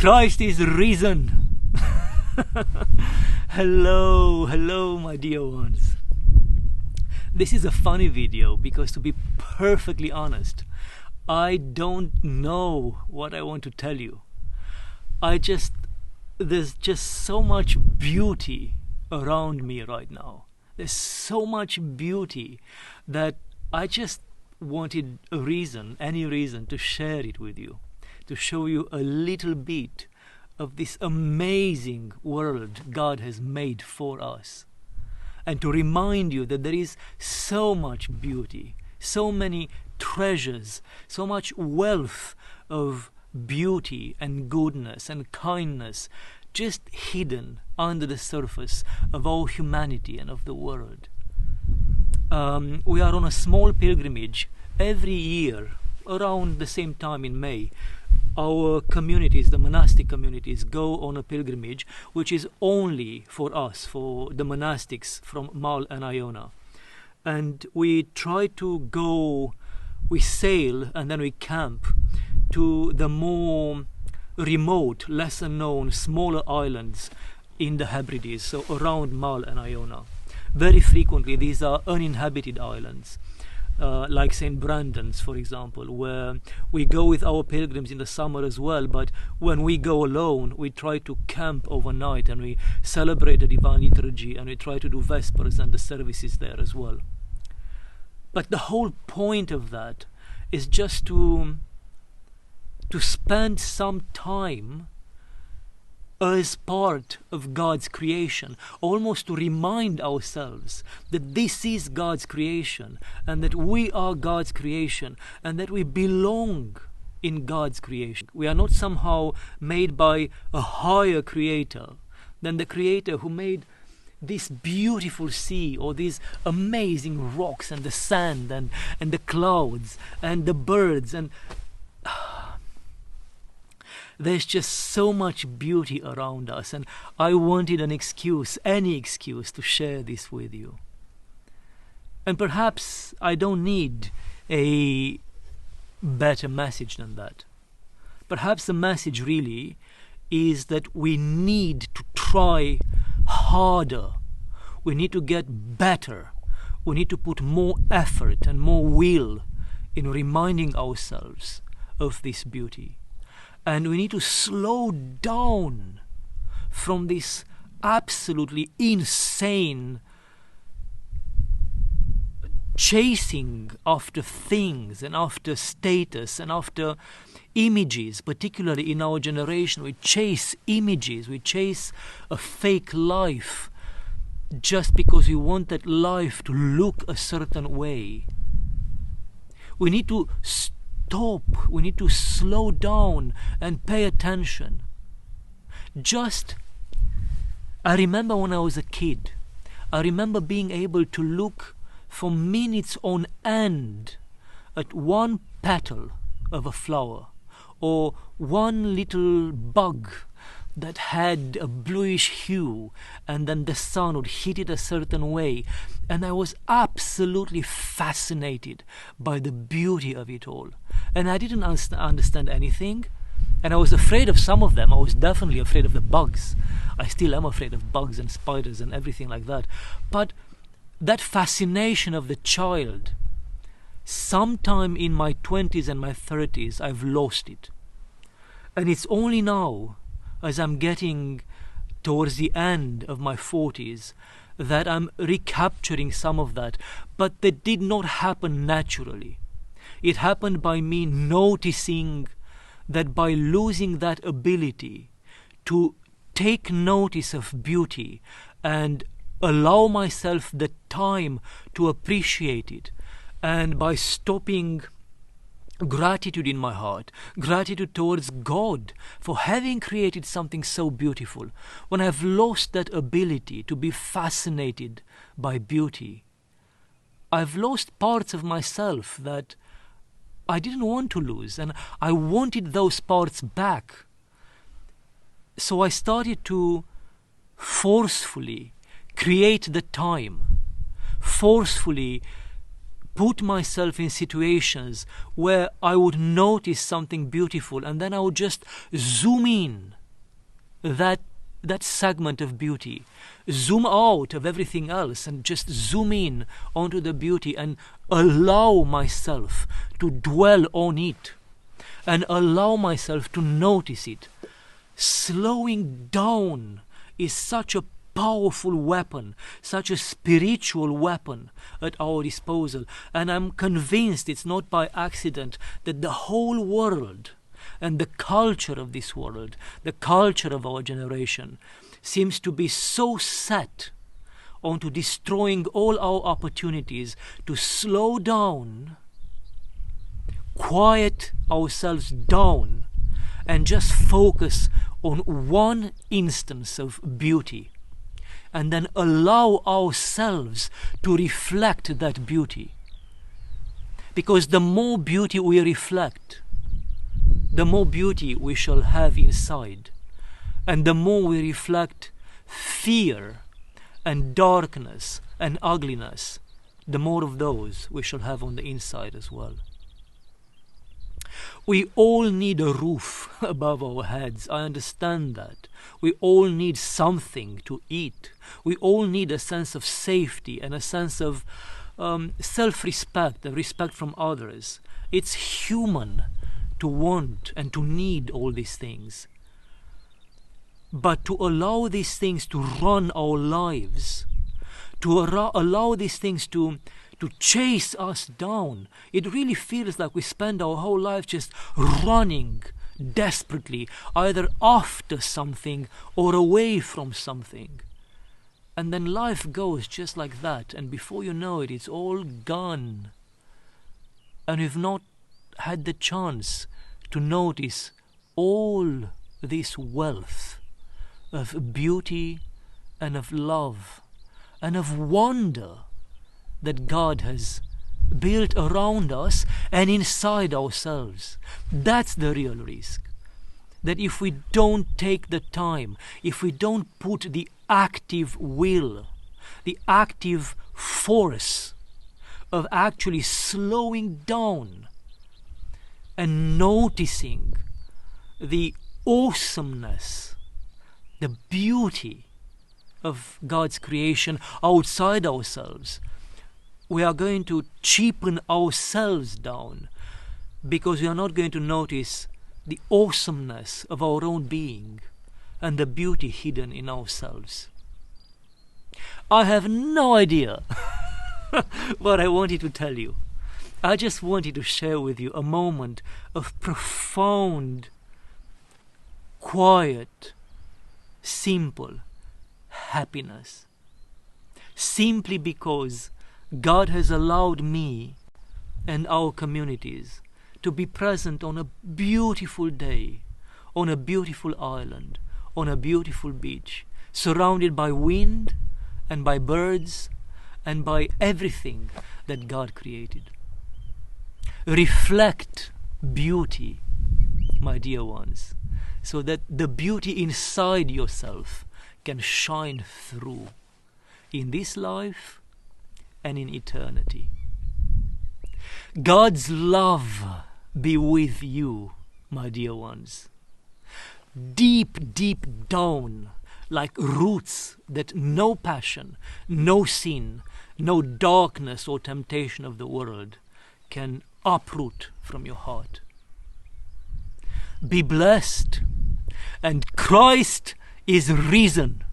Christ is risen. Hello, my dear ones. This is a funny video because, to be perfectly honest, I don't know what I want to tell you. There's just so much beauty around me right now. There's so much beauty that I just wanted any reason to share it with you, to show you a little bit of this amazing world God has made for us, and to remind you that there is so much beauty, so many treasures, so much wealth of beauty and goodness and kindness just hidden under the surface of our humanity and of the world. We are on a small pilgrimage every year around the same time in May. Our communities, the monastic communities, go on a pilgrimage which is only for us, for the monastics from MULL and IONA. And we try to go, we sail and then we camp to the more remote, lesser known, smaller islands in the Hebrides, so around MULL and IONA. Very frequently these are uninhabited islands. Like St. Brandon's, for example, where we go with our pilgrims in the summer as well, but when we go alone, we try to camp overnight and we celebrate the Divine Liturgy and we try to do Vespers and the services there as well. But the whole point of that is just to spend some time as part of God's creation, almost to remind ourselves that this is God's creation and that we are God's creation and that we belong in God's creation. We are not somehow made by a higher creator than the creator who made this beautiful sea or these amazing rocks and the sand and the clouds and the birds, and there's just so much beauty around us, and I wanted any excuse to share this with you. And perhaps I don't need a better message than that. Perhaps the message really is that we need to try harder. We need to get better. We need to put more effort and more will in reminding ourselves of this beauty. And we need to slow down from this absolutely insane chasing after things and after status and after images. Particularly in our generation, we chase images, we chase a fake life just because we want that life to look a certain way. We need to stop, we need to slow down and pay attention. I remember when I was a kid, I remember being able to look for minutes on end at one petal of a flower or one little bug that had a bluish hue, and then the sun would hit it a certain way, and I was absolutely fascinated by the beauty of it all. And I didn't understand anything, and I was afraid of some of them. I was definitely afraid of the bugs. I still am afraid of bugs and spiders and everything like that. But that fascination of the child, sometime in my 20s and my 30s, I've lost it. And it's only now, as I'm getting towards the end of my 40s, that I'm recapturing some of that. But that did not happen naturally. It happened by me noticing that by losing that ability to take notice of beauty and allow myself the time to appreciate it, and by stopping gratitude in my heart, gratitude towards God for having created something so beautiful, when I've lost that ability to be fascinated by beauty, I've lost parts of myself that I didn't want to lose, and I wanted those parts back. So I started to forcefully create the time, forcefully put myself in situations where I would notice something beautiful, and then I would just zoom in that segment of beauty, zoom out of everything else and just zoom in onto the beauty and allow myself to dwell on it and allow myself to notice it. Slowing down is such a powerful weapon, such a spiritual weapon at our disposal, and I'm convinced it's not by accident that the whole world and the culture of this world, the culture of our generation, seems to be so set onto destroying all our opportunities to slow down, quiet ourselves down, and just focus on one instance of beauty, and then allow ourselves to reflect that beauty. Because the more beauty we reflect, the more beauty we shall have inside. And the more we reflect fear and darkness and ugliness, the more of those we shall have on the inside as well. We all need a roof above our heads. I understand that. We all need something to eat. We all need a sense of safety and a sense of self-respect and respect from others. It's human to want and to need all these things. But to allow these things to run our lives, to allow these things to chase us down, it really feels like we spend our whole life just running desperately, either after something or away from something. And then life goes just like that, and before you know it, it's all gone. And we've not had the chance to notice all this wealth of beauty and of love and of wonder that God has built around us and inside ourselves. That's the real risk. That if we don't take the time, if we don't put the active will, the active force of actually slowing down and noticing the awesomeness, the beauty of God's creation outside ourselves, we are going to cheapen ourselves down, because we are not going to notice the awesomeness of our own being and the beauty hidden in ourselves. I have no idea what I wanted to tell you. I just wanted to share with you a moment of profound, quiet, simple happiness, simply because God has allowed me and our communities to be present on a beautiful day, on a beautiful island, on a beautiful beach, surrounded by wind and by birds and by everything that God created. Reflect beauty, my dear ones, so that the beauty inside yourself can shine through in this life and in eternity. God's love be with you, my dear ones. Deep, deep down, like roots that no passion, no sin, no darkness or temptation of the world can uproot from your heart. Be blessed, and Christ is risen.